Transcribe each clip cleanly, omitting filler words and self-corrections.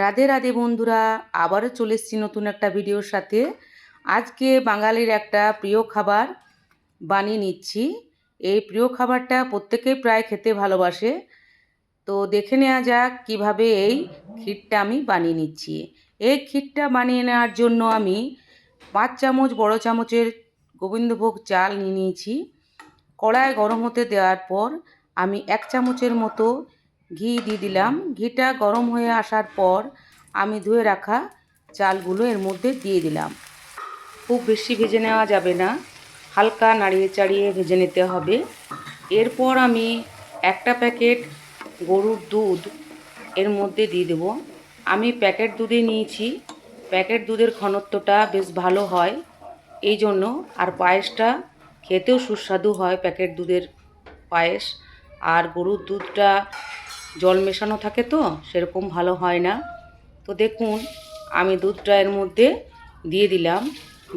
রাধে রাধে বন্ধুরা, আবারও চলে এসেছি নতুন একটা ভিডিওর সাথে। আজকে বাঙালির একটা প্রিয় খাবার বানিয়ে নিচ্ছি। এই প্রিয় খাবারটা প্রত্যেকেই প্রায় খেতে ভালোবাসে। তো দেখে নেওয়া যাক কিভাবে এই ক্ষীরটা আমি বানিয়ে নিচ্ছি। এই ক্ষীরটা বানিয়ে নেওয়ার জন্য আমি 5 চামচ বড় চামচের গোবিন্দভোগ চাল নিয়ে নিয়েছি। কড়ায় গরম হতে দেওয়ার পর আমি 1 চামচের মতো ঘি দিয়ে দিলাম। ঘিটা গরম হয়ে আসার পর আমি ধুয়ে রাখা চালগুলো এর মধ্যে দিয়ে দিলাম। খুব বেশি ভেজে নেওয়া যাবে না, হালকা নাড়িয়ে চাড়িয়ে ভেজে নিতে হবে। এরপর আমি একটা প্যাকেট গরুর দুধ এর মধ্যে দিয়ে দেবো। আমি প্যাকেট দুধে নিয়েছি, প্যাকেট দুধের ঘনত্বটা বেশ ভালো হয় এই জন্য, আর পায়েসটা খেতেও সুস্বাদু হয় প্যাকেট দুধের পায়েস। আর গরুর দুধটা জল মেশানো থাকে তো সেরকম ভালো হয় না। তো দেখুন আমি দুধটা এর মধ্যে দিয়ে দিলাম।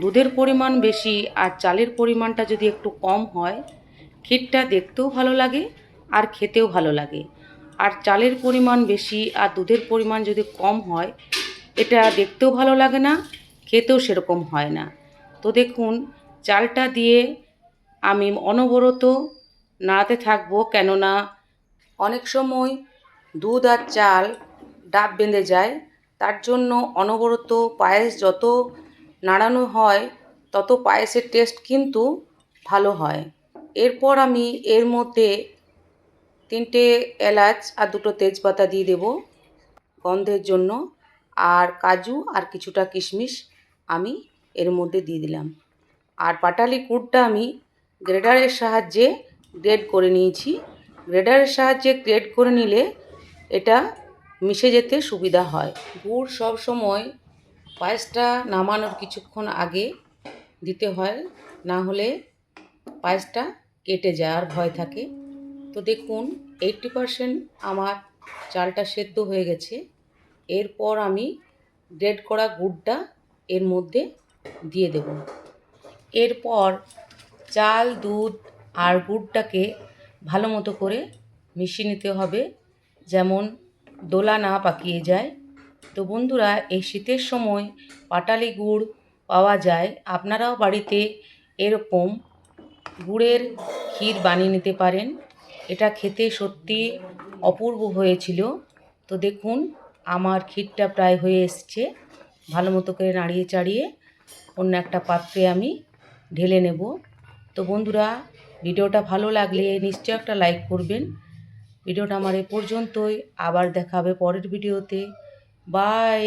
দুধের পরিমাণ বেশি আর চালের পরিমাণটা যদি একটু কম হয় ক্ষীরটা দেখতেও ভালো লাগে আর খেতেও ভালো লাগে। আর চালের পরিমাণ বেশি আর দুধের পরিমাণ যদি কম হয় এটা দেখতেও ভালো লাগে না, খেতেও সেরকম হয় না। তো দেখুন চালটা দিয়ে আমি অনবরত নাড়াতে থাকবো, কেননা অনেক সময় দুধ আর চাল ডাব বেঁধে যায়। তার জন্য অনবরত পায়েস যত নাড়ানো হয় তত পায়েসের টেস্ট কিন্তু ভালো হয়। এরপর আমি এর মধ্যে 3টে এলাচ আর 2টো তেজপাতা দিয়ে দেব গন্ধের জন্য। আর কাজু আর কিছুটা কিশমিশ আমি এর মধ্যে দিয়ে দিলাম। আর পাটালি গুড়টা আমি গ্রেটারের সাহায্যে গ্রেট করে নিয়েছি। গ্রেটারের সাহায্যে গ্রেট করে নিলে এটা মিশে যেতে সুবিধা হয়। গুড় সব সময় পায়েসটা নামানোর কিছুক্ষণ আগে দিতে হয়, না হলে পায়েসটা কেটে যাওয়ার ভয় থাকে। তো দেখুন 80% আমার চালটা সেদ্ধ হয়ে গেছে। এরপর আমি গ্রেট করা গুড়টা এর মধ্যে দিয়ে দেব। এরপর চাল, দুধ আর গুড়টাকে ভালো মতো করে মিশিয়ে নিতে হবে, যেমন দোলা না পাকিয়ে যায়। তো বন্ধুরা এই শীতের সময় পাটালি গুড় পাওয়া যায়, আপনারাও বাড়িতে এরকম গুড়ের ক্ষীর বানিয়ে নিতে পারেন। এটা খেতে সত্যি অপূর্ব হয়েছিল। তো দেখুন আমার ক্ষীরটা প্রায় হয়ে এসছে। ভালো মতো করে নাড়িয়ে চাড়িয়ে অন্য একটা পাত্রে আমি ঢেলে নেব। তো বন্ধুরা ভিডিওটা ভালো লাগলে নিশ্চয়ই একটা লাইক করবেন। ভিডিওটা আমার এ পর্যন্তই, আবার দেখা হবে পরের ভিডিওতে। বাই।